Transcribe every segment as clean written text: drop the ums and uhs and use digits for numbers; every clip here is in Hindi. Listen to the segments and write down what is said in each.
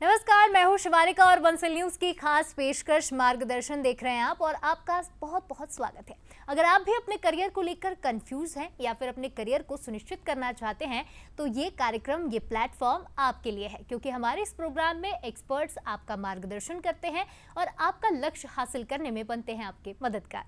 नमस्कार, मैं हूं शिवालिका और बंसल न्यूज की खास पेशकश मार्गदर्शन देख रहे हैं आप और आपका बहुत बहुत स्वागत है। अगर आप भी अपने करियर को लेकर कंफ्यूज हैं या फिर अपने करियर को सुनिश्चित करना चाहते हैं तो ये कार्यक्रम, ये प्लेटफॉर्म आपके लिए है, क्योंकि हमारे इस प्रोग्राम में एक्सपर्ट्स आपका मार्गदर्शन करते हैं और आपका लक्ष्य हासिल करने में बनते हैं आपके मददगार।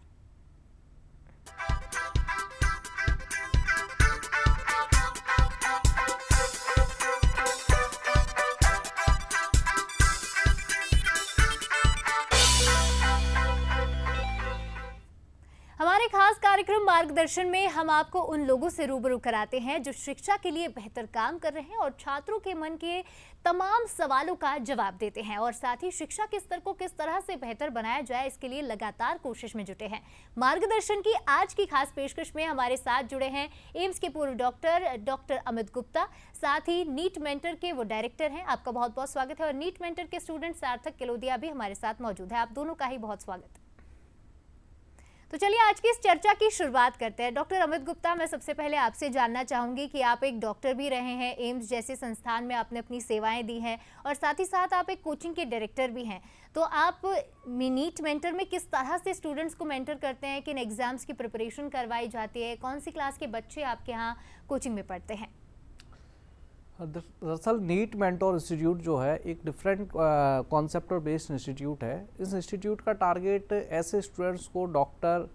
हमारे खास कार्यक्रम मार्गदर्शन में हम आपको उन लोगों से रूबरू कराते हैं जो शिक्षा के लिए बेहतर काम कर रहे हैं और छात्रों के मन के तमाम सवालों का जवाब देते हैं और साथ ही शिक्षा के स्तर को किस तरह से बेहतर बनाया जाए इसके लिए लगातार कोशिश में जुटे हैं। मार्गदर्शन की आज की खास पेशकश में हमारे साथ जुड़े हैं एम्स के पूर्व डॉक्टर अमित गुप्ता, साथ ही नीट मेंटर के वो डायरेक्टर हैं। आपका बहुत बहुत स्वागत है। और नीट मेंटर के स्टूडेंट सार्थक किलोदिया भी हमारे साथ मौजूद है। आप दोनों का ही बहुत स्वागत है। तो चलिए आज की इस चर्चा की शुरुआत करते हैं। डॉक्टर अमित गुप्ता, मैं सबसे पहले आपसे जानना चाहूंगी कि आप एक डॉक्टर भी रहे हैं, एम्स जैसे संस्थान में आपने अपनी सेवाएं दी हैं और साथ ही साथ आप एक कोचिंग के डायरेक्टर भी हैं। तो आप नीट मेंटर में किस तरह से स्टूडेंट्स को मेंटर करते हैं, किन एग्जाम्स की प्रिपरेशन करवाई जाती है, कौन सी क्लास के बच्चे आपके यहाँ कोचिंग में पढ़ते हैं? दरअसल नीट मेंटोर इंस्टीट्यूट जो है एक डिफरेंट कॉन्सेप्ट और बेस्ड इंस्टीट्यूट है। इस इंस्टीट्यूट का टारगेट ऐसे स्टूडेंट्स को डॉक्टर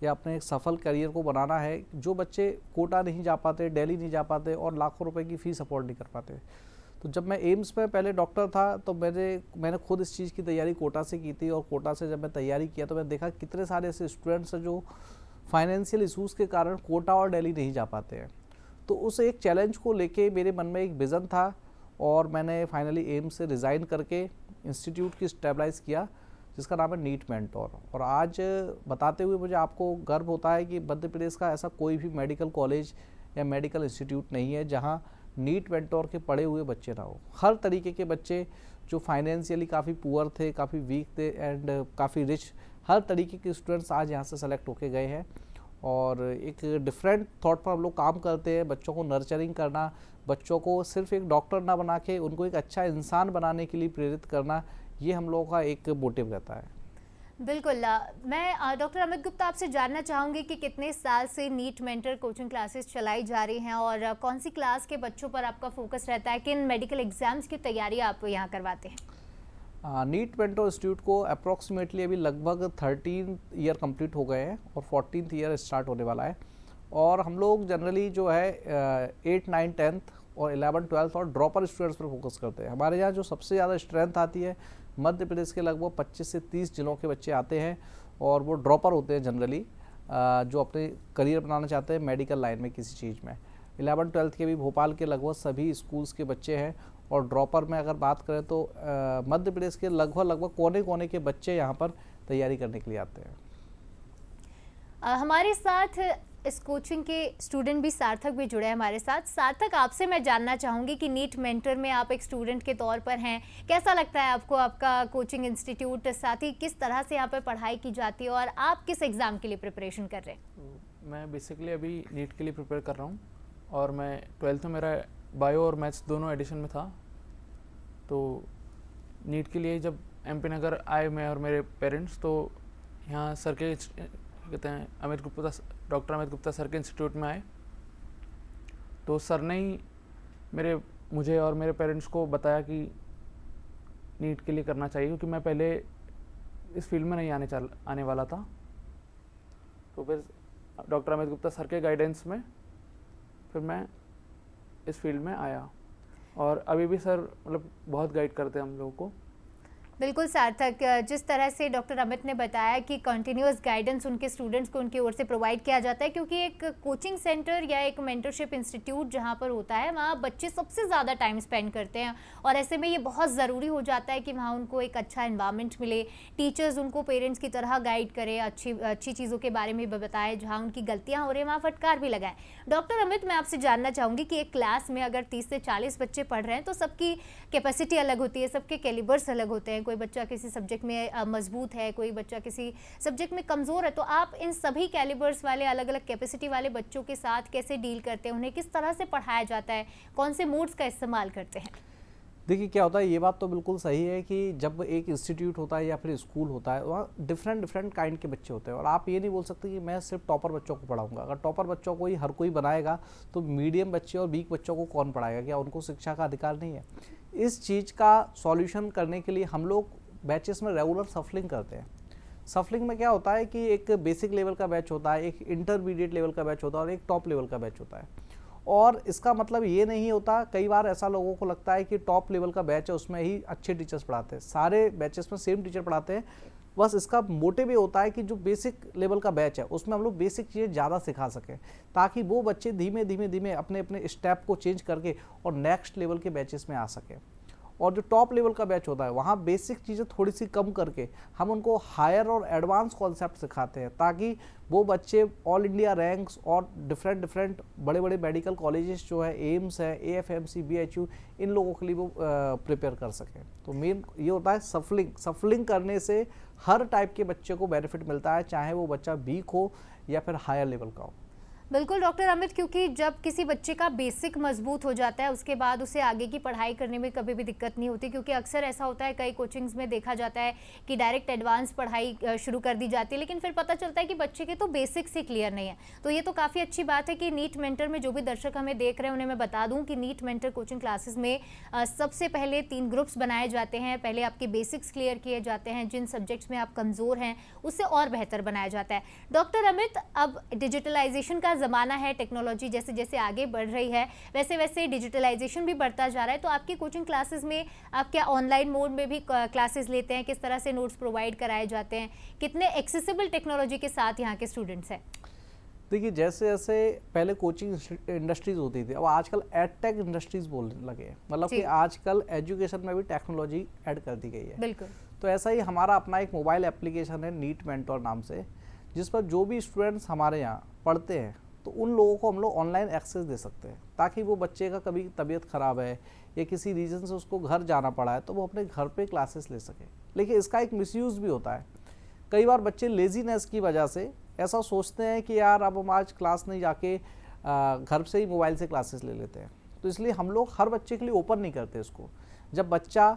या अपने एक सफल करियर को बनाना है जो बच्चे कोटा नहीं जा पाते, दिल्ली नहीं जा पाते और लाखों रुपए की फ़ीस अफोर्ड नहीं कर पाते। तो जब मैं एम्स में पहले डॉक्टर था तो मैंने खुद इस चीज़ की तैयारी कोटा से की थी और कोटा से जब मैं तैयारी किया तो मैंने देखा कितने सारे ऐसे स्टूडेंट्स हैं जो फाइनेंशियल इशूज़ के कारण कोटा और दिल्ली नहीं जा पाते हैं। तो उस एक चैलेंज को लेके मेरे मन में एक विज़न था और मैंने फाइनली एम्स से रिज़ाइन करके इंस्टीट्यूट की स्टेबलाइज़ किया जिसका नाम है नीट मेंटोर। और आज बताते हुए मुझे आपको गर्व होता है कि मध्य प्रदेश का ऐसा कोई भी मेडिकल कॉलेज या मेडिकल इंस्टीट्यूट नहीं है जहां नीट मेंटोर के पढ़े हुए बच्चे ना हो। हर तरीके के बच्चे जो फाइनेंशियली काफ़ी पुअर थे, काफ़ी वीक थे एंड काफ़ी रिच, हर तरीके के स्टूडेंट्स आज यहाँ से सेलेक्ट होके गए हैं। और एक डिफरेंट थॉट पर हम लोग काम करते हैं, बच्चों को नर्चरिंग करना, बच्चों को सिर्फ एक डॉक्टर ना बना के उनको एक अच्छा इंसान बनाने के लिए प्रेरित करना, ये हम लोगों का एक मोटिव रहता है। बिल्कुल। मैं डॉक्टर अमित गुप्ता आपसे जानना चाहूँगी कि कितने साल से नीट मेंटर कोचिंग क्लासेस चलाई जा रही हैं और कौन सी क्लास के बच्चों पर आपका फोकस रहता है, किन मेडिकल एग्जाम्स की तैयारी आप यहाँ करवाते हैं? नीट मेंटोर इंस्टीट्यूट को अप्रॉक्सीमेटली अभी लगभग 13 ईयर कंप्लीट हो गए हैं और 14th ईयर स्टार्ट होने वाला है। और हम लोग जनरली जो है 8, 9, 10th और 11, 12th और ड्रॉपर स्टूडेंट्स पर फोकस करते हैं। हमारे यहाँ जो सबसे ज़्यादा स्ट्रेंथ आती है मध्य प्रदेश के लगभग 25 से 30 जिलों के बच्चे आते हैं और वो ड्रॉपर होते हैं जनरली, जो अपने करियर बनाना चाहते हैं मेडिकल लाइन में किसी चीज़ में। 11, 12th के भी भोपाल के लगभग सभी स्कूल्स के बच्चे हैं और ड्रॉपर में अगर बात करें तो मध्य प्रदेश के लगभग कोने कोने के बच्चे यहाँ पर तैयारी करने के लिए आते हैं। हमारे साथ इस कोचिंग के स्टूडेंट भी सार्थक भी जुड़े हैं हमारे साथ। सार्थक, आपसे मैं जानना चाहूँगी कि नीट मेंटर में आप एक स्टूडेंट के तौर पर हैं, कैसा लगता है आपको आपका कोचिंग इंस्टीट्यूट, साथ ही किस तरह से यहाँ पर पढ़ाई की जाती है और आप किस एग्ज़ाम के लिए प्रिपरेशन कर रहे हैं? मैं बेसिकली अभी नीट के लिए प्रिपेयर कर रहा हूँ और मैं 12th में मेरा बायो और मैथ्स दोनों एडिशन में था। तो नीट के लिए जब MP नगर आए मैं और मेरे पेरेंट्स, तो यहाँ सर के कहते हैं डॉक्टर अमित गुप्ता सर के इंस्टीट्यूट में आए। तो सर ने ही मुझे और मेरे पेरेंट्स को बताया कि नीट के लिए करना चाहिए, क्योंकि मैं पहले इस फील्ड में नहीं आने वाला था। तो फिर डॉक्टर अमित गुप्ता सर के गाइडेंस में फिर मैं इस फील्ड में आया और अभी भी सर मतलब बहुत गाइड करते हैं हम लोगों को। बिल्कुल सार्थक, जिस तरह से डॉक्टर अमित ने बताया कि कंटिन्यूअस गाइडेंस उनके स्टूडेंट्स को उनकी ओर से प्रोवाइड किया जाता है, क्योंकि एक कोचिंग सेंटर या एक मेंटरशिप इंस्टीट्यूट जहां पर होता है वहां बच्चे सबसे ज़्यादा टाइम स्पेंड करते हैं और ऐसे में ये बहुत ज़रूरी हो जाता है कि वहाँ उनको एक अच्छा इन्वायरमेंट मिले, टीचर्स उनको पेरेंट्स की तरह गाइड करें, अच्छी चीज़ों के बारे में बताए, जहाँ उनकी गलतियाँ हो रही हैं वहाँ फटकार भी लगाएं। डॉक्टर अमित, मैं आपसे जानना चाहूँगी कि एक क्लास में अगर 30 से 40 बच्चे पढ़ रहे हैं तो सबकी कैपेसिटी अलग होती है, सबके कैलिबर्स अलग होते हैं। कोई बच्चा किसी सब्जेक्ट में मजबूत है, कोई बच्चा किसी सब्जेक्ट में कमज़ोर है, तो आप इन सभी कैलिबर्स वाले अलग अलग कैपेसिटी वाले बच्चों के साथ कैसे डील करते हैं, उन्हें किस तरह से पढ़ाया जाता है, कौन से मोड्स का इस्तेमाल करते हैं? देखिए क्या होता है, ये बात तो बिल्कुल सही है कि जब एक इंस्टीट्यूट होता है या फिर स्कूल होता है, वहाँ डिफरेंट डिफरेंट काइंड के बच्चे होते हैं और आप ये नहीं बोल सकते कि मैं सिर्फ टॉपर बच्चों को पढ़ाऊंगा। अगर टॉपर बच्चों को ही हर कोई बनाएगा तो मीडियम बच्चे और वीक बच्चों को कौन पढ़ाएगा? क्या उनको शिक्षा का अधिकार नहीं है? इस चीज़ का सॉल्यूशन करने के लिए हम लोग बैचेस में रेगुलर सफलिंग करते हैं। सफलिंग में क्या होता है कि एक बेसिक लेवल का बैच होता है, एक इंटरमीडिएट लेवल का बैच होता है और एक टॉप लेवल का बैच होता है। और इसका मतलब ये नहीं होता, कई बार ऐसा लोगों को लगता है कि टॉप लेवल का बैच है उसमें ही अच्छे टीचर्स पढ़ाते हैं। सारे बैचेस में सेम टीचर पढ़ाते हैं, बस इसका मोटिव ये होता है कि जो बेसिक लेवल का बैच है उसमें हम लोग बेसिक चीज़ें ज़्यादा सिखा सकें, ताकि वो बच्चे धीमे धीमे धीमे अपने अपने स्टेप को चेंज करके और नेक्स्ट लेवल के बैचेस में आ सकें। और जो टॉप लेवल का बैच होता है वहाँ बेसिक चीज़ें थोड़ी सी कम करके हम उनको हायर और एडवांस कॉन्सेप्ट सिखाते हैं, ताकि वो बच्चे ऑल इंडिया रैंक्स और डिफरेंट डिफरेंट बड़े बड़े मेडिकल कॉलेजेस जो है, एम्स है, AFMC, BHU, इन लोगों के लिए वो प्रिपेयर कर सकें। तो मेन ये होता है सफलिंग करने से हर टाइप के बच्चे को बेनिफिट मिलता है, चाहे वो बच्चा वीक हो या फिर हायर लेवल का हो। बिल्कुल डॉक्टर अमित, क्योंकि जब किसी बच्चे का बेसिक मजबूत हो जाता है उसके बाद उसे आगे की पढ़ाई करने में कभी भी दिक्कत नहीं होती, क्योंकि अक्सर ऐसा होता है कई कोचिंग्स में देखा जाता है कि डायरेक्ट एडवांस पढ़ाई शुरू कर दी जाती है, लेकिन फिर पता चलता है कि बच्चे के तो बेसिक्स ही क्लियर नहीं है। तो ये तो काफ़ी अच्छी बात है कि नीट मेंटर में जो भी दर्शक हमें देख रहे हैं उन्हें मैं बता दूँ कि नीट मेंटर कोचिंग क्लासेस में सबसे पहले 3 ग्रुप्स बनाए जाते हैं। पहले आपके बेसिक्स क्लियर किए जाते हैं, जिन सब्जेक्ट्स में आप कमज़ोर हैं उससे और बेहतर बनाया जाता है। डॉक्टर अमित, अब डिजिटलाइजेशन का ज़माना है, टेक्नोलॉजी जैसे जैसे आगे बढ़ रही है वैसे वैसे डिजिटलाइजेशन भी बढ़ता जा रहा है। तो आपकी कोचिंग क्लासेस में आप क्या ऑनलाइन मोड में भी क्लासेस लेते हैं? किस तरह से नोट्स प्रोवाइड कराए जाते हैं? कितने एक्सेसिबल टेक्नोलॉजी के साथ यहाँ के स्टूडेंट्स हैं? देखिए, जैसे जैसे पहले कोचिंग इंडस्ट्रीज होती थी, अब आजकल एडटेक इंडस्ट्रीज बोलने लगे हैं, मतलब कि आजकल एजुकेशन में भी टेक्नोलॉजी ऐड कर दी गई है। बिल्कुल। तो ऐसा ही हमारा अपना एक मोबाइल एप्लीकेशन है नीट मेंटोर नाम से, जिस पर जो भी स्टूडेंट्स हमारे यहाँ पढ़ते हैं तो उन लोगों को हम लोग ऑनलाइन एक्सेस दे सकते हैं, ताकि वो बच्चे का कभी तबीयत ख़राब है या किसी रीज़न से उसको घर जाना पड़ा है तो वो अपने घर पे क्लासेस ले सके। लेकिन इसका एक मिसयूज़ भी होता है। कई बार बच्चे लेजीनेस की वजह से ऐसा सोचते हैं कि यार अब हम आज क्लास नहीं जाके घर से ही मोबाइल से क्लासेस ले लेते हैं। तो इसलिए हम लोग हर बच्चे के लिए ओपन नहीं करते इसको। जब बच्चा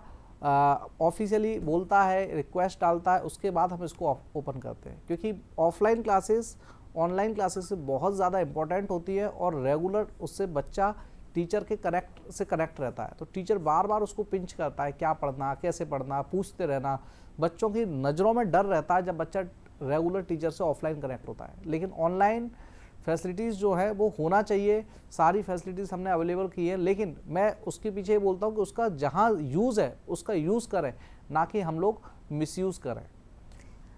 ऑफिशियली बोलता है, रिक्वेस्ट डालता है, उसके बाद हम इसको ओपन करते हैं, क्योंकि ऑफलाइन क्लासेस ऑनलाइन क्लासेस से बहुत ज़्यादा इंपॉर्टेंट होती है और रेगुलर उससे बच्चा टीचर के कनेक्ट रहता है। तो टीचर बार बार उसको पिंच करता है, क्या पढ़ना, कैसे पढ़ना, पूछते रहना। बच्चों की नज़रों में डर रहता है जब बच्चा रेगुलर टीचर से ऑफलाइन कनेक्ट होता है। लेकिन ऑनलाइन फैसिलिटीज़ जो है वो होना चाहिए, सारी फैसिलिटीज़ हमने अवेलेबल की है, लेकिन मैं उसके पीछे बोलता हूँ कि उसका जहाँ यूज़ है उसका यूज़ करें, ना कि हम लोग मिसयूज़ करें।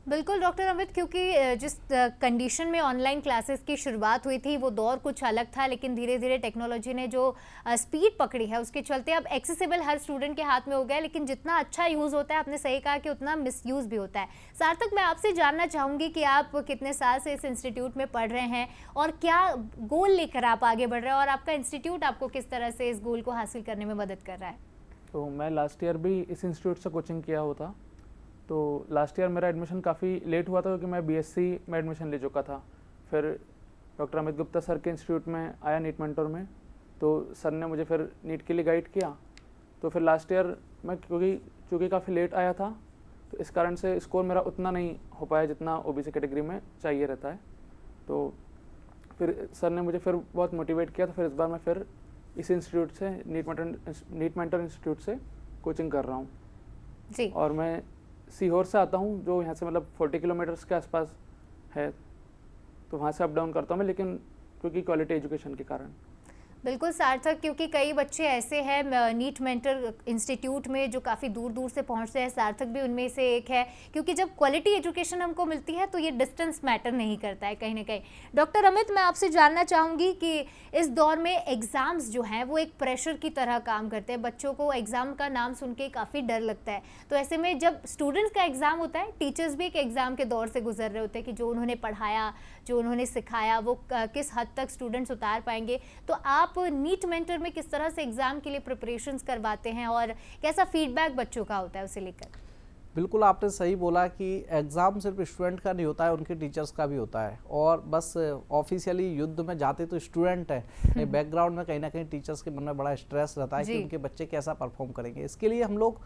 बिल्कुल डॉक्टर अमित, क्योंकि जिस कंडीशन में ऑनलाइन क्लासेस की शुरुआत हुई थी वो दौर कुछ अलग था, लेकिन धीरे धीरे टेक्नोलॉजी ने जो स्पीड पकड़ी है उसके चलते अब एक्सेसिबल हर स्टूडेंट के हाथ में हो गया है। लेकिन जितना अच्छा यूज़ होता है, आपने सही कहा कि उतना मिसयूज़ भी होता है। सार्थक, मैं आपसे जानना चाहूँगी कि आप कितने साल से इस इंस्टीट्यूट में पढ़ रहे हैं और क्या गोल लेकर आप आगे बढ़ रहे हैं, और आपका इंस्टीट्यूट आपको किस तरह से इस गोल को हासिल करने में मदद कर रहा है? तो मैं लास्ट ईयर भी इस इंस्टीट्यूट से कोचिंग किया हुआ था। तो लास्ट ईयर मेरा एडमिशन काफ़ी लेट हुआ था, क्योंकि मैं BSc में एडमिशन ले चुका था। फिर डॉक्टर अमित गुप्ता सर के इंस्टीट्यूट में आया नीट मेंटोर में, तो सर ने मुझे फिर नीट के लिए गाइड किया। तो फिर लास्ट ईयर मैं चूँकि काफ़ी लेट आया था, तो इस कारण से स्कोर मेरा उतना नहीं हो पाया जितना OBC कैटेगरी में चाहिए रहता है। तो फिर सर ने मुझे फिर बहुत मोटिवेट किया, तो फिर इस बार मैं फिर इस इंस्टीट्यूट से नीट मेंटोर इंस्टीट्यूट से कोचिंग कर रहा हूँ जी। और मैं सीहोर से आता हूँ, जो यहाँ से मतलब 40 किलोमीटर्स के आसपास है, तो वहाँ से अप डाउन करता हूँ मैं, लेकिन क्योंकि क्वालिटी एजुकेशन के कारण। बिल्कुल सार्थक, क्योंकि कई बच्चे ऐसे हैं नीट मेंटर इंस्टीट्यूट में जो काफ़ी दूर दूर से पहुंचते हैं, सार्थक भी उनमें से एक है, क्योंकि जब क्वालिटी एजुकेशन हमको मिलती है तो ये डिस्टेंस मैटर नहीं करता है कहीं ना कहीं। डॉक्टर अमित, मैं आपसे जानना चाहूँगी कि इस दौर में एग्ज़ाम्स जो हैं वो एक प्रेशर की तरह काम करते हैं। बच्चों को एग्ज़ाम का नाम सुन के काफ़ी डर लगता है। तो ऐसे में जब स्टूडेंट्स का एग्ज़ाम होता है, टीचर्स भी एक एग्ज़ाम के दौर से गुजर रहे होते हैं कि जो उन्होंने पढ़ाया, जो उन्होंने सिखाया, वो किस हद तक स्टूडेंट्स उतार पाएंगे। तो आप नीट मेंटर में किस तरह से एग्ज़ाम के लिए प्रिपरेशंस करवाते हैं और कैसा फीडबैक बच्चों का होता है उसे लेकर? बिल्कुल आपने सही बोला कि एग्ज़ाम सिर्फ स्टूडेंट का नहीं होता है, उनके टीचर्स का भी होता है। और बस ऑफिशियली युद्ध में जाते तो स्टूडेंट है, बैकग्राउंड में कहीं ना कहीं टीचर्स के मन में बड़ा स्ट्रेस रहता है कि उनके बच्चे कैसा परफॉर्म करेंगे। इसके लिए हम लोग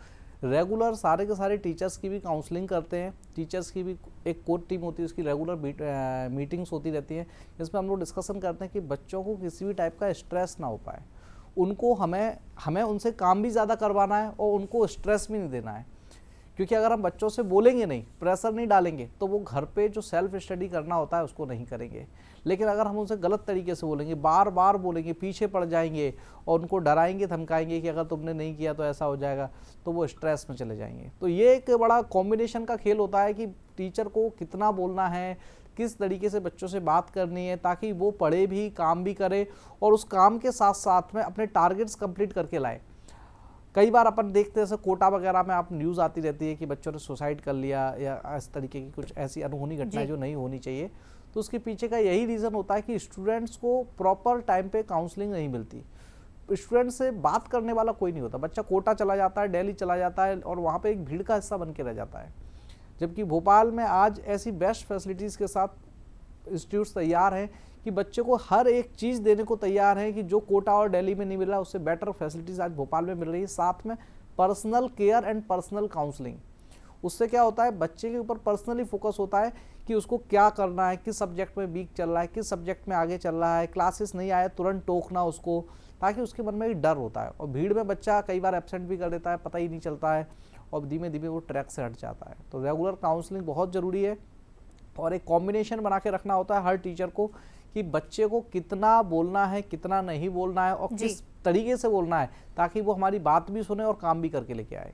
रेगुलर सारे के सारे टीचर्स की भी काउंसलिंग करते हैं। टीचर्स की भी एक कोर टीम होती है, उसकी रेगुलर मीटिंग्स होती रहती हैं, जिसमें हम लोग डिस्कशन करते हैं कि बच्चों को किसी भी टाइप का स्ट्रेस ना हो पाए। उनको हमें उनसे काम भी ज़्यादा करवाना है और उनको स्ट्रेस भी नहीं देना है, क्योंकि अगर हम बच्चों से बोलेंगे नहीं, प्रेशर नहीं डालेंगे, तो वो घर पे जो सेल्फ स्टडी करना होता है उसको नहीं करेंगे। लेकिन अगर हम उनसे गलत तरीके से बोलेंगे, बार बार बोलेंगे, पीछे पड़ जाएंगे और उनको डराएंगे, धमकाएंगे कि अगर तुमने नहीं किया तो ऐसा हो जाएगा, तो वो स्ट्रेस में चले जाएंगे। तो ये एक बड़ा कॉम्बिनेशन का खेल होता है कि टीचर को कितना बोलना है, किस तरीके से बच्चों से बात करनी है, ताकि वो पढ़े भी, काम भी करे और उस काम के साथ साथ में अपने टारगेट्स कंप्लीट करके लाए। कई बार अपन देखते हैं जैसे कोटा वगैरह में आप न्यूज़ आती रहती है कि बच्चों ने सुसाइड कर लिया या इस तरीके की कुछ ऐसी अनहोनी घटनाएं जो नहीं होनी चाहिए। तो उसके पीछे का यही रीज़न होता है कि स्टूडेंट्स को प्रॉपर टाइम पे काउंसलिंग नहीं मिलती। स्टूडेंट से बात करने वाला कोई नहीं होता। बच्चा कोटा चला जाता है, दिल्ली चला जाता है और वहाँ पे एक भीड़ का हिस्सा बन के रह जाता है। जबकि भोपाल में आज ऐसी बेस्ट फैसिलिटीज़ के साथ इंस्टीट्यूट्स तैयार हैं कि बच्चे को हर एक चीज़ देने को तैयार है कि जो कोटा और दिल्ली में नहीं मिल रहा, उससे बेटर फैसिलिटीज़ आज भोपाल में मिल रही है। साथ में personal care and personal counselling. उससे क्या होता है, बच्चे के ऊपर पर्सनली फोकस होता है कि उसको क्या करना है, किस सब्जेक्ट में वीक चल रहा है, किस सब्जेक्ट में आगे चल रहा है। क्लासेस नहीं आए तुरंत टोकना उसको, ताकि उसके मन में एक डर होता है। और भीड़ में बच्चा कई बार एब्सेंट भी कर देता है, पता ही नहीं चलता है और धीमे धीमे वो ट्रैक से हट जाता है। तो रेगुलर काउंसलिंग बहुत ज़रूरी है और एक कॉम्बिनेशन बना के रखना होता है हर टीचर को कि बच्चे को कितना बोलना है, कितना नहीं बोलना है और किस तरीके से बोलना है, ताकि वो हमारी बात भी सुने और काम भी करके लेके आए।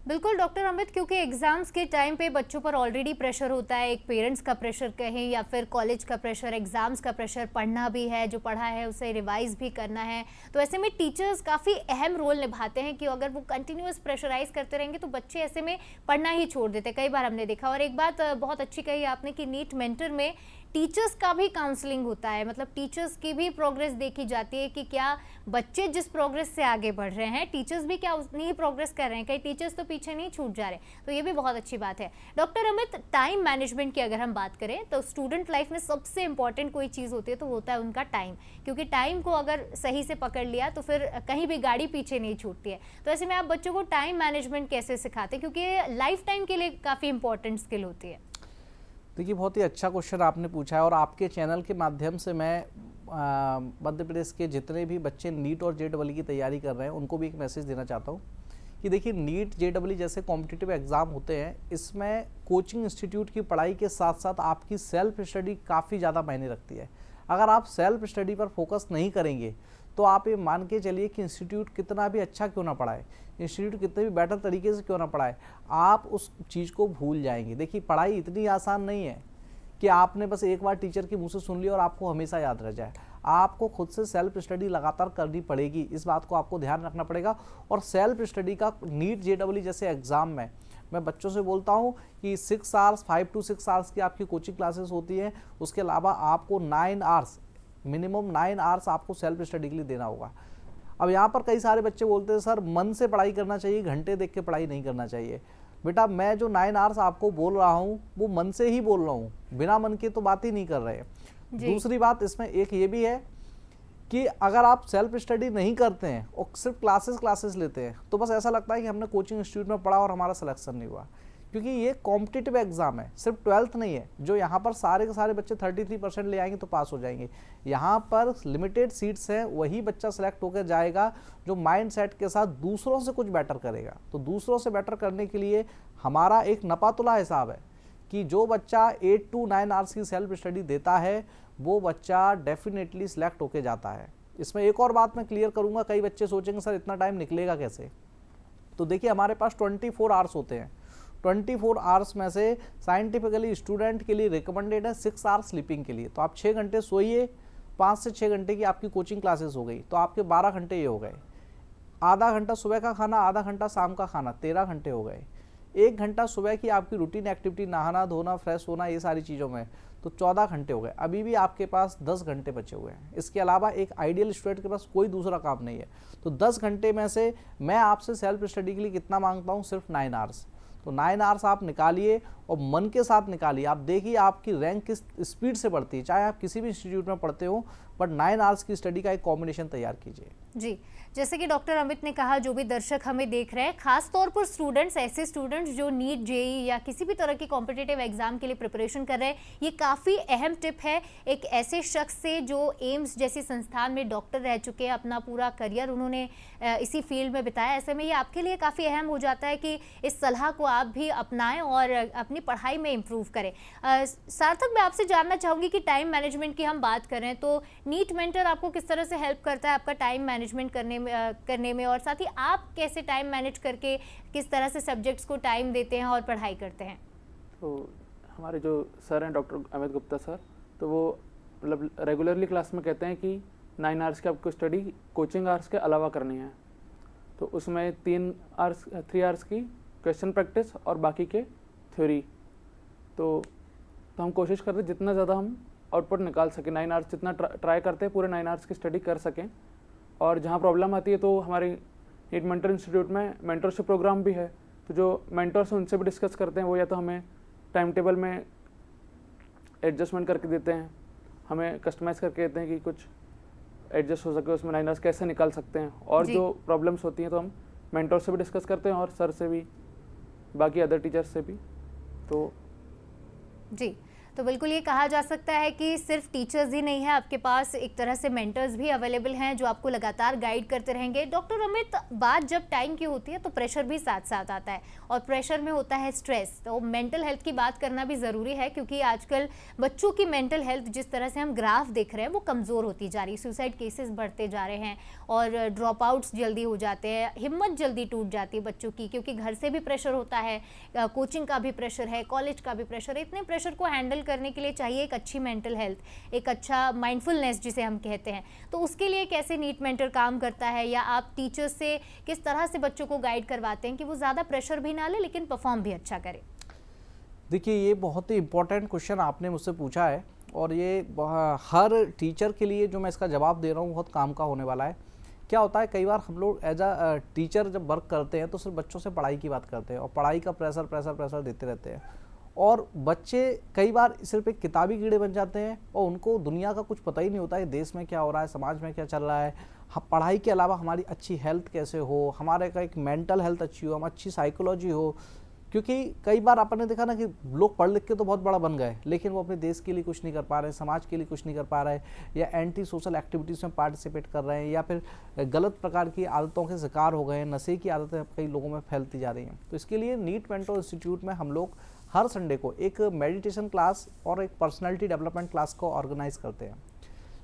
बिल्कुल डॉक्टर अमित, क्योंकि एग्जाम्स के टाइम पे बच्चों पर ऑलरेडी प्रेशर होता है, एक पेरेंट्स का प्रेशर कहें या फिर कॉलेज का प्रेशर, एग्जाम्स का प्रेशर, पढ़ना भी है, जो पढ़ा है उसे रिवाइज भी करना है। तो ऐसे में टीचर्स काफ़ी अहम रोल निभाते हैं कि अगर वो कंटिन्यूअस प्रेशराइज करते रहेंगे तो बच्चे ऐसे में पढ़ना ही छोड़ देते, कई बार हमने देखा। और एक बात बहुत अच्छी कही आपने कि नीट मेंटर में टीचर्स का भी काउंसलिंग होता है, मतलब टीचर्स की भी प्रोग्रेस देखी जाती है कि क्या बच्चे जिस प्रोग्रेस से आगे बढ़ रहे हैं, टीचर्स भी क्या उतनी ही प्रोग्रेस कर रहे हैं, कई टीचर्स तो पीछे नहीं छूट जा रहे। तो ये भी बहुत अच्छी बात है। डॉक्टर अमित, टाइम मैनेजमेंट की अगर हम बात करें तो स्टूडेंट लाइफ में सबसे इंपॉर्टेंट कोई चीज़ होती है तो होता है उनका टाइम, क्योंकि टाइम को अगर सही से पकड़ लिया तो फिर कहीं भी गाड़ी पीछे नहीं छूटती है। तो ऐसे में आप बच्चों को टाइम मैनेजमेंट कैसे सिखाते हैं, क्योंकि ये लाइफ टाइम के लिए काफ़ी इंपॉर्टेंट स्किल होती है। देखिए, बहुत ही अच्छा क्वेश्चन आपने पूछा है और आपके चैनल के माध्यम से मैं मध्य प्रदेश के जितने भी बच्चे नीट और JEE की तैयारी कर रहे हैं उनको भी एक मैसेज देना चाहता हूँ कि देखिए, नीट JEE जैसे कॉम्पिटिटिव एग्ज़ाम होते हैं, इसमें कोचिंग इंस्टीट्यूट की पढ़ाई के साथ साथ आपकी सेल्फ स्टडी काफ़ी ज़्यादा मायने रखती है। अगर आप सेल्फ स्टडी पर फोकस नहीं करेंगे तो आप ये मान के चलिए कि इंस्टीट्यूट कितना भी अच्छा क्यों ना पढ़ाए, इंस्टीट्यूट कितने भी बेटर तरीके से क्यों ना पढ़ाए, आप उस चीज़ को भूल जाएंगे। देखिए, पढ़ाई इतनी आसान नहीं है कि आपने बस एक बार टीचर के मुंह से सुन लिया और आपको हमेशा याद रह जाए। आपको खुद से सेल्फ स्टडी लगातार करनी पड़ेगी, इस बात को आपको ध्यान रखना पड़ेगा। और सेल्फ स्टडी का नीट JEE जैसे एग्ज़ाम में मैं बच्चों से बोलता हूँ कि 6 आवर्स 5 to 6 आवर्स की आपकी कोचिंग क्लासेस होती हैं। उसके अलावा आपको 9 आवर्स, मिनिमम 9 आवर्स आपको सेल्फ स्टडी के लिए देना होगा। अब यहाँ पर कई सारे बच्चे बोलते हैं सर मन से पढ़ाई करना चाहिए, घंटे देख के पढ़ाई नहीं करना चाहिए। बेटा, मैं जो 9 आवर्स आपको बोल रहा हूँ वो मन से ही बोल रहा हूँ, बिना मन के तो बात ही नहीं कर रहे। दूसरी बात इसमें एक ये भी है कि अगर आप सेल्फ स्टडी नहीं करते हैं और सिर्फ क्लासेस लेते हैं तो बस ऐसा लगता है कि हमने कोचिंग इंस्टीट्यूट में पढ़ा और हमारा सिलेक्शन नहीं हुआ, क्योंकि ये कॉम्पिटिटिव एग्जाम है, सिर्फ 12th नहीं है। जो यहाँ पर सारे के सारे बच्चे 33% ले आएंगे तो पास हो जाएंगे। यहाँ पर लिमिटेड सीट्स हैं, वही बच्चा सेलेक्ट होकर जाएगा जो माइंड सेट के साथ दूसरों से कुछ बेटर करेगा। तो दूसरों से बेटर करने के लिए हमारा एक नपातुला हिसाब है कि जो बच्चा 8 to 9 आवर्स की सेल्फ स्टडी देता है वो बच्चा डेफिनेटली सिलेक्ट होके जाता है। इसमें एक और बात मैं क्लियर करूँगा, कई बच्चे सोचेंगे सर इतना टाइम निकलेगा कैसे। तो देखिए, हमारे पास 24 आवर्स होते हैं। 24 आवर्स में से साइंटिफिकली स्टूडेंट के लिए रिकमेंडेड है 6 आवर्स स्लीपिंग के लिए। तो आप 6 घंटे सोइए, 5 से 6 घंटे की आपकी कोचिंग क्लासेस हो गई तो आपके 12 घंटे ये हो गए। आधा घंटा सुबह का खाना, आधा घंटा शाम का खाना, 13 घंटे हो गए। 1 घंटा सुबह की आपकी रूटीन एक्टिविटी, नहाना धोना, फ्रेश होना, ये सारी चीज़ों में, तो 14 घंटे हो गए। अभी भी आपके पास 10 घंटे बचे हुए हैं। इसके अलावा एक आइडियल स्टूडेंट के पास कोई दूसरा काम नहीं है। तो 10 घंटे में से मैं आपसे सेल्फ स्टडी के लिए कितना मांगता हूँ, सिर्फ 9 आवर्स। तो 9 आवर्स आप निकालिए और मन के साथ निकालिए। आप देखिए आपकी रैंक किस स्पीड से बढ़ती है, चाहे आप किसी भी इंस्टीट्यूट में पढ़ते हो, बट 9 आवर्स की स्टडी का एक कॉम्बिनेशन तैयार कीजिए। जी, जैसे कि डॉक्टर अमित ने कहा, जो भी दर्शक हमें देख रहे हैं, खास तौर पर स्टूडेंट्स, ऐसे स्टूडेंट्स जो नीट, जेईई या किसी भी तरह की कॉम्पिटिटिव एग्जाम के लिए प्रिपरेशन कर रहे हैं, ये काफ़ी अहम टिप है एक ऐसे शख्स से जो एम्स जैसी संस्थान में डॉक्टर रह चुके हैं, अपना पूरा करियर उन्होंने इसी फील्ड में बिताया। ऐसे में ये आपके लिए काफ़ी अहम हो जाता है कि इस सलाह को आप भी अपनाएं और अपनी पढ़ाई में इम्प्रूव करें। सार्थक, मैं आपसे जानना चाहूँगी कि टाइम मैनेजमेंट की हम बात करें तो नीट मेंटर आपको किस तरह से हेल्प करता है आपका टाइम मैनेजमेंट करने में, और साथ ही आप कैसे टाइम मैनेज करके किस तरह से सब्जेक्ट्स को टाइम देते हैं और पढ़ाई करते हैं? तो हमारे जो सर हैं डॉक्टर अमित गुप्ता सर, तो वो मतलब रेगुलरली क्लास में कहते हैं कि 9 आवर्स की आपको स्टडी कोचिंग आवर्स के अलावा करनी है। तो उसमें 3 आवर्स की क्वेश्चन प्रैक्टिस और बाकी के थ्योरी। तो हम कोशिश करते जितना ज़्यादा हम आउटपुट निकाल सकें, 9 आवर्स जितना ट्राई करते हैं पूरे 9 आवर्स की स्टडी कर सकें। और जहाँ प्रॉब्लम आती है तो हमारी नीट मेंटर इंस्टीट्यूट में मेंटरशिप प्रोग्राम भी है, तो जो मेंटर्स हैं उनसे भी डिस्कस करते हैं। वो या तो हमें टाइम टेबल में एडजस्टमेंट करके देते हैं, हमें कस्टमाइज़ करके देते हैं कि कुछ एडजस्ट हो सके उसमें, 9 आवर्स कैसे निकाल सकते हैं। और जो प्रॉब्लम्स होती हैं तो हम मेंटर से भी डिस्कस करते हैं और सर से भी, बाकी अदर टीचर्स से भी। तो जी, तो बिल्कुल ये कहा जा सकता है कि सिर्फ टीचर्स ही नहीं है, आपके पास एक तरह से मेंटर्स भी अवेलेबल हैं जो आपको लगातार गाइड करते रहेंगे। डॉक्टर अमित, बात जब टाइम की होती है तो प्रेशर भी साथ साथ आता है, और प्रेशर में होता है स्ट्रेस। तो मेंटल हेल्थ की बात करना भी ज़रूरी है, क्योंकि आजकल बच्चों की मेंटल हेल्थ जिस तरह से हम ग्राफ देख रहे हैं वो कमज़ोर होती जा रही है। सुसाइड केसेस बढ़ते जा रहे हैं और ड्रॉप आउट्स जल्दी हो जाते हैं, हिम्मत जल्दी टूट जाती है बच्चों की, क्योंकि घर से भी प्रेशर होता है, कोचिंग का भी प्रेशर है, कॉलेज का भी प्रेशर है। इतने प्रेशर को हैंडल करने के लिए चाहिए एक अच्छी मेंटल हेल्थ, एक अच्छा माइंडफुलनेस जिसे हम कहते हैं। तो उसके लिए कैसे नीट मेंटर काम करता है, या आप टीचर्स से किस तरह से बच्चों को गाइड करवाते हैं कि वो ज़्यादा प्रेशर भी ना ले लेकिन परफॉर्म भी अच्छा करे? देखिए, ये बहुत ही इम्पोर्टेंट क्वेश्चन आपने मुझसे पूछा है, और ये हर टीचर के लिए जो मैं इसका जवाब दे रहा हूँ बहुत काम का होने वाला है। क्या होता है, कई बार हम लोग एज अ टीचर जब वर्क करते हैं तो सिर्फ बच्चों से पढ़ाई की बात करते हैं और पढ़ाई का प्रेशर देते रहते हैं, और बच्चे कई बार सिर्फ एक किताबी कीड़े बन जाते हैं और उनको दुनिया का कुछ पता ही नहीं होता है, देश में क्या हो रहा है, समाज में क्या चल रहा है। पढ़ाई के अलावा हमारी अच्छी हेल्थ कैसे हो, हमारे का एक मेंटल हेल्थ अच्छी हो, हम अच्छी साइकोलॉजी हो। क्योंकि कई बार आपने देखा ना कि लोग पढ़ लिख के तो बहुत बड़ा बन गए, लेकिन वो अपने देश के लिए कुछ नहीं कर पा रहे, समाज के लिए कुछ नहीं कर पा रहे, या एंटी सोशल एक्टिविटीज़ में पार्टिसिपेट कर रहे हैं, या फिर गलत प्रकार की आदतों के शिकार हो गए हैं। नशे की आदतें कई लोगों में फैलती जा रही हैं। तो इसके लिए नीट मेंटर इंस्टीट्यूट में हम लोग हर संडे को एक मेडिटेशन क्लास और एक पर्सनालिटी डेवलपमेंट क्लास को ऑर्गेनाइज करते हैं,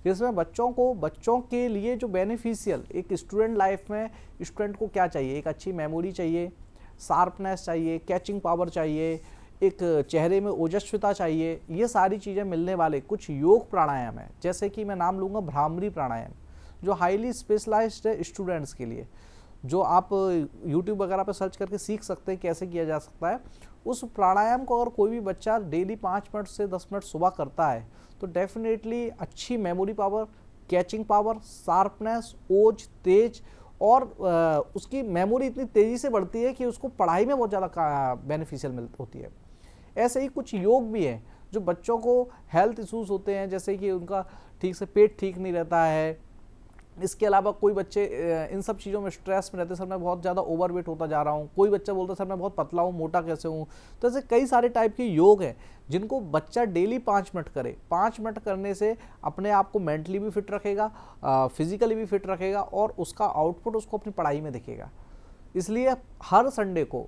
जिसमें बच्चों के लिए जो बेनिफिशियल एक स्टूडेंट लाइफ में, स्टूडेंट को क्या चाहिए, एक अच्छी मेमोरी चाहिए, शार्पनेस चाहिए, कैचिंग पावर चाहिए, एक चेहरे में ओजस्विता चाहिए। ये सारी चीज़ें मिलने वाले कुछ योग प्राणायाम है, जैसे कि मैं नाम लूँगा भ्रामरी प्राणायाम, जो हाईली स्पेशलाइज्ड है स्टूडेंट्स के लिए, जो आप यूट्यूब वगैरह पर सर्च करके सीख सकते हैं कैसे किया जा सकता है। उस प्राणायाम को अगर कोई भी बच्चा डेली 5 मिनट से 10 मिनट सुबह करता है तो डेफिनेटली अच्छी memory power, catching power, sharpness, ओज, तेज, और उसकी मेमोरी इतनी तेज़ी से बढ़ती है कि उसको पढ़ाई में बहुत ज़्यादा बेनिफिशियल होती है। ऐसे ही कुछ योग भी हैं जो बच्चों को हेल्थ इश्यूज होते हैं, जैसे कि उनका ठीक से पेट ठीक नहीं रहता है। इसके अलावा कोई बच्चे इन सब चीज़ों में स्ट्रेस में रहते हैं, सर मैं बहुत ज़्यादा ओवरवेट होता जा रहा हूँ, कोई बच्चा बोलता है सर मैं बहुत पतला हूँ, मोटा कैसे हूँ। तो ऐसे कई सारे टाइप के योग हैं जिनको बच्चा डेली 5 मिनट करे। 5 मिनट करने से अपने आप को मेंटली भी फिट रखेगा, फिजिकली भी फिट रखेगा, और उसका आउटपुट उसको अपनी पढ़ाई में दिखेगा। इसलिए हर संडे को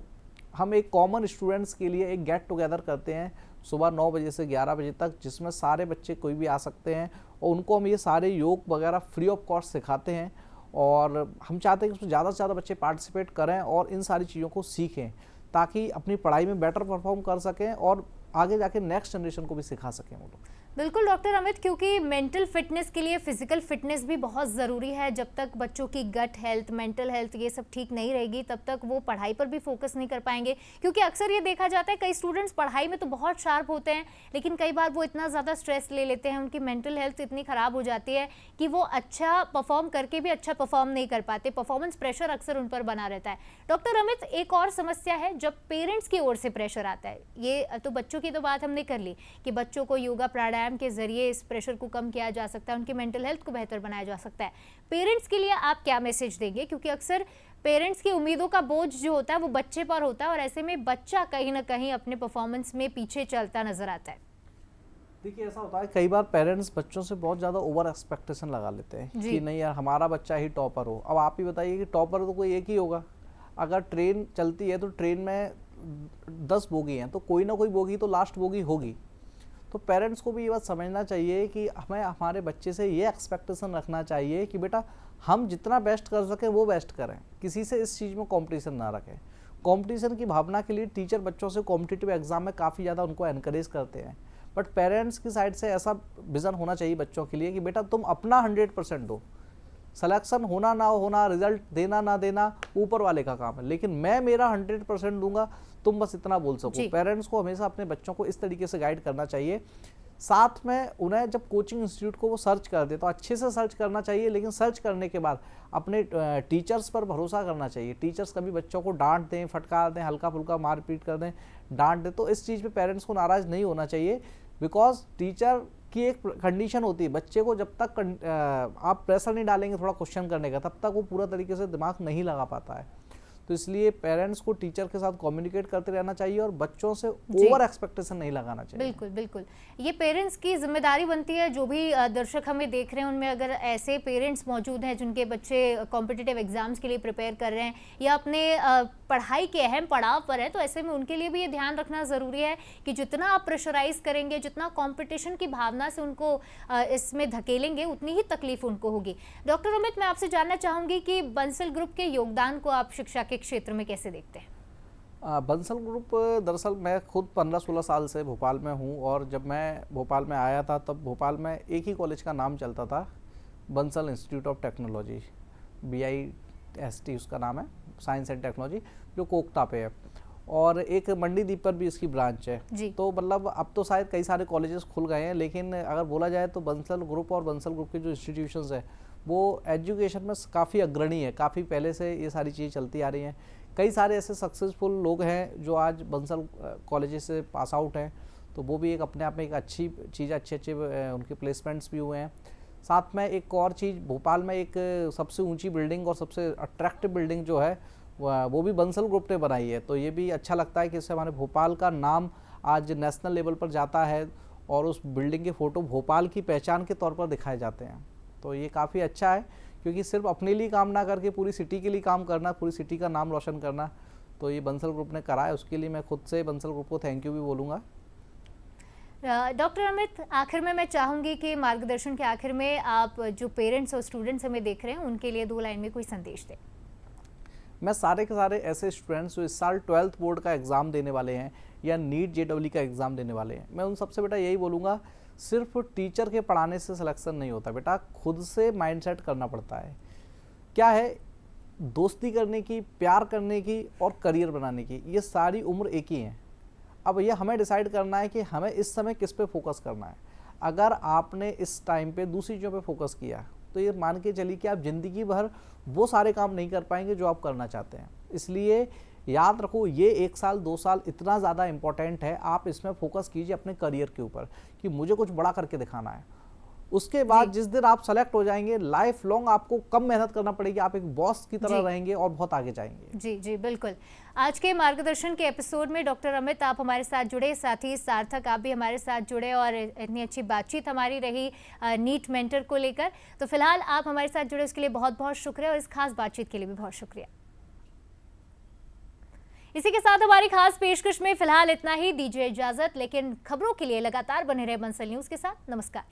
हम एक कॉमन स्टूडेंट्स के लिए एक गेट टुगेदर करते हैं सुबह 9 बजे से 11 बजे तक, जिसमें सारे बच्चे कोई भी आ सकते हैं, और उनको हम ये सारे योग वगैरह फ्री ऑफ कॉस्ट सिखाते हैं। और हम चाहते हैं कि उसमें ज़्यादा से ज़्यादा बच्चे पार्टिसिपेट करें और इन सारी चीज़ों को सीखें, ताकि अपनी पढ़ाई में बेटर परफॉर्म कर सकें और आगे जाके नेक्स्ट जनरेशन को भी सिखा सकें वो लोग। बिल्कुल डॉक्टर अमित, क्योंकि मेंटल फिटनेस के लिए फिजिकल फिटनेस भी बहुत ज़रूरी है। जब तक बच्चों की गट हेल्थ, मेंटल हेल्थ ये सब ठीक नहीं रहेगी तब तक वो पढ़ाई पर भी फोकस नहीं कर पाएंगे। क्योंकि अक्सर ये देखा जाता है कई स्टूडेंट्स पढ़ाई में तो बहुत शार्प होते हैं, लेकिन कई बार वो इतना ज़्यादा स्ट्रेस ले लेते हैं, उनकी मेंटल हेल्थ इतनी ख़राब हो जाती है कि वो अच्छा परफॉर्म करके भी अच्छा परफॉर्म नहीं कर पाते। परफॉर्मेंस प्रेशर अक्सर उन पर बना रहता है। डॉक्टर अमित, एक और समस्या है जब पेरेंट्स की ओर से प्रेशर आता है। ये तो बच्चों की तो बात हमने कर ली कि बच्चों को योगा प्राणायाम के जरिए इस प्रेशर को कम किया जा सकता है, उनकी मेंटल हेल्थ को बेहतर बनाया जा सकता है। पेरेंट्स के लिए आप क्या मैसेज देंगे? क्योंकि अक्सर पेरेंट्स की उम्मीदों का बोझ जो होता है वो बच्चे पर होता है और ऐसे में बच्चा कहीं ना कहीं अपने परफॉर्मेंस में पीछे चलता नजर आता है। देखिए, ऐसा होता है कई बार पेरेंट्स बच्चों से बहुत ज़्यादा ओवर एक्सपेक्टेशन लगा लेते हैं कि नहीं यार हमारा बच्चा ही टॉपर हो। अब आप ही बताइए कि टॉपर तो कोई एक ही होगा। अगर ट्रेन चलती है तो ट्रेन में 10 बोगी हैं, तो कोई ना कोई बोगी तो लास्ट बोगी होगी। तो पेरेंट्स को भी ये बात समझना चाहिए कि हमें हमारे बच्चे से ये एक्सपेक्टेशन रखना चाहिए कि बेटा हम जितना बेस्ट कर सकें वो बेस्ट करें, किसी से इस चीज़ में कंपटीशन ना रखें। कंपटीशन की भावना के लिए टीचर बच्चों से कॉम्पिटिटिव एग्जाम में काफ़ी ज़्यादा उनको एनकरेज करते हैं, बट पेरेंट्स की साइड से ऐसा विज़न होना चाहिए बच्चों के लिए कि बेटा तुम अपना 100% दो। सिलेक्शन होना ना होना, रिजल्ट देना ना देना ऊपर वाले का काम है, लेकिन मैं मेरा 100% दूंगा, तुम बस इतना बोल सको। पेरेंट्स को हमेशा अपने बच्चों को इस तरीके से गाइड करना चाहिए। साथ में उन्हें जब कोचिंग इंस्टीट्यूट को वो सर्च कर दे तो अच्छे से सर्च करना चाहिए, लेकिन सर्च करने के बाद अपने टीचर्स पर भरोसा करना चाहिए। टीचर्स कभी बच्चों को डांट दें, फटकार दें, हल्का फुल्का मार पीट कर दें, डांट दें, तो इस चीज़ पे पेरेंट्स को नाराज़ नहीं होना चाहिए। बिकॉज टीचर की एक कंडीशन होती है, बच्चे को जब तक आप प्रेशर नहीं डालेंगे थोड़ा क्वेश्चन करने का, तब तक वो पूरा तरीके से दिमाग नहीं लगा पाता है। तो इसलिए पेरेंट्स को टीचर के साथ कम्युनिकेट करते रहना चाहिए और बच्चों से ओवर एक्सपेक्टेशन नहीं लगाना चाहिए। बिल्कुल बिल्कुल, ये पेरेंट्स की जिम्मेदारी बनती है। जो भी दर्शक हमें देख रहे हैं उनमें अगर ऐसे पेरेंट्स मौजूद हैं जिनके बच्चे कॉम्पिटिटिव एग्जाम्स के लिए प्रिपेयर कर रहे हैं या अपने पढ़ाई के अहम पड़ाव पर है, तो ऐसे में उनके लिए भी ये ध्यान रखना ज़रूरी है कि जितना आप प्रेशराइज करेंगे, जितना कॉम्पिटिशन की भावना से उनको इसमें धकेलेंगे, उतनी ही तकलीफ उनको होगी। डॉक्टर अमित, मैं आपसे जानना चाहूँगी कि बंसल ग्रुप के योगदान को आप शिक्षा के क्षेत्र में कैसे देखते हैं? बंसल ग्रुप, दरअसल मैं खुद 15-16 साल से भोपाल में हूँ और जब मैं भोपाल में आया था तब भोपाल में एक ही कॉलेज का नाम चलता था, Bansal institute of technology, BIST उसका नाम है, साइंस एंड टेक्नोलॉजी, जो कोकता पे है, और एक मंडी द्वीप पर भी इसकी ब्रांच है। तो मतलब अब तो शायद कई सारे कॉलेजेस खुल गए हैं, लेकिन अगर बोला जाए तो बंसल ग्रुप और बंसल ग्रुप के जो इंस्टीट्यूशंस है वो एजुकेशन में काफ़ी अग्रणी है। काफ़ी पहले से ये सारी चीज़ें चलती आ रही हैं। कई सारे ऐसे सक्सेसफुल लोग हैं जो आज बंसल कॉलेजेस से पास आउट हैं, तो वो भी एक अपने आप में एक अच्छी चीज़, अच्छे उनके प्लेसमेंट्स भी हुए हैं। साथ में एक और चीज़, भोपाल में एक सबसे ऊंची बिल्डिंग और सबसे अट्रैक्टिव बिल्डिंग जो है वो भी बंसल ग्रुप ने बनाई है। तो ये भी अच्छा लगता है कि इससे हमारे भोपाल का नाम आज नेशनल लेवल पर जाता है और उस बिल्डिंग के फ़ोटो भोपाल की पहचान के तौर पर दिखाए जाते हैं। तो ये काफ़ी अच्छा है, क्योंकि सिर्फ अपने लिए काम ना करके पूरी सिटी के लिए काम करना, पूरी सिटी का नाम रोशन करना, तो ये बंसल ग्रुप ने करा है। उसके लिए मैं खुद से बंसल ग्रुप को थैंक यू भी बोलूँगा। डॉक्टर अमित, आखिर में मैं चाहूँगी कि मार्गदर्शन के आखिर में आप जो पेरेंट्स और स्टूडेंट्स हमें देख रहे हैं उनके लिए 2 लाइन में कोई संदेश दें। मैं सारे के सारे ऐसे स्टूडेंट्स जो इस साल 12th बोर्ड का एग्ज़ाम देने वाले हैं या नीट JEE का एग्ज़ाम देने वाले हैं, मैं उन सबसे बेटा यही बोलूँगा, सिर्फ टीचर के पढ़ाने से सिलेक्शन नहीं होता बेटा, खुद से माइंडसेट करना पड़ता है। क्या है, दोस्ती करने की, प्यार करने की और करियर बनाने की, ये सारी उम्र एक ही है। अब ये हमें डिसाइड करना है कि हमें इस समय किस पे फोकस करना है। अगर आपने इस टाइम पे दूसरी चीज़ों पे फोकस किया तो ये मान के चलिए कि आप ज़िंदगी भर वो सारे काम नहीं कर पाएंगे जो आप करना चाहते हैं। इसलिए याद रखो, ये 1 साल 2 साल इतना ज़्यादा इम्पोर्टेंट है। आप इसमें फोकस कीजिए अपने करियर के ऊपर कि मुझे कुछ बड़ा करके दिखाना है। उसके बाद जिस दिन आप सेलेक्ट हो जाएंगे, लाइफ लॉन्ग आपको कम मेहनत करना पड़ेगी, आप एक बॉस की तरह रहेंगे और बहुत आगे जाएंगे। जी जी बिल्कुल। आज के मार्गदर्शन के एपिसोड में डॉक्टर अमित आप हमारे साथ जुड़े, साथ ही सार्थक आप भी हमारे साथ जुड़े और इतनी अच्छी बातचीत हमारी रही नीट मेंटर को लेकर। तो फिलहाल आप हमारे साथ जुड़े उसके लिए बहुत बहुत शुक्रिया और इस खास बातचीत के लिए भी बहुत शुक्रिया। इसी के साथ हमारी खास पेशकश में फिलहाल इतना ही। दीजिए इजाजत, लेकिन खबरों के लिए लगातार बने रहे बंसल न्यूज के साथ। नमस्कार।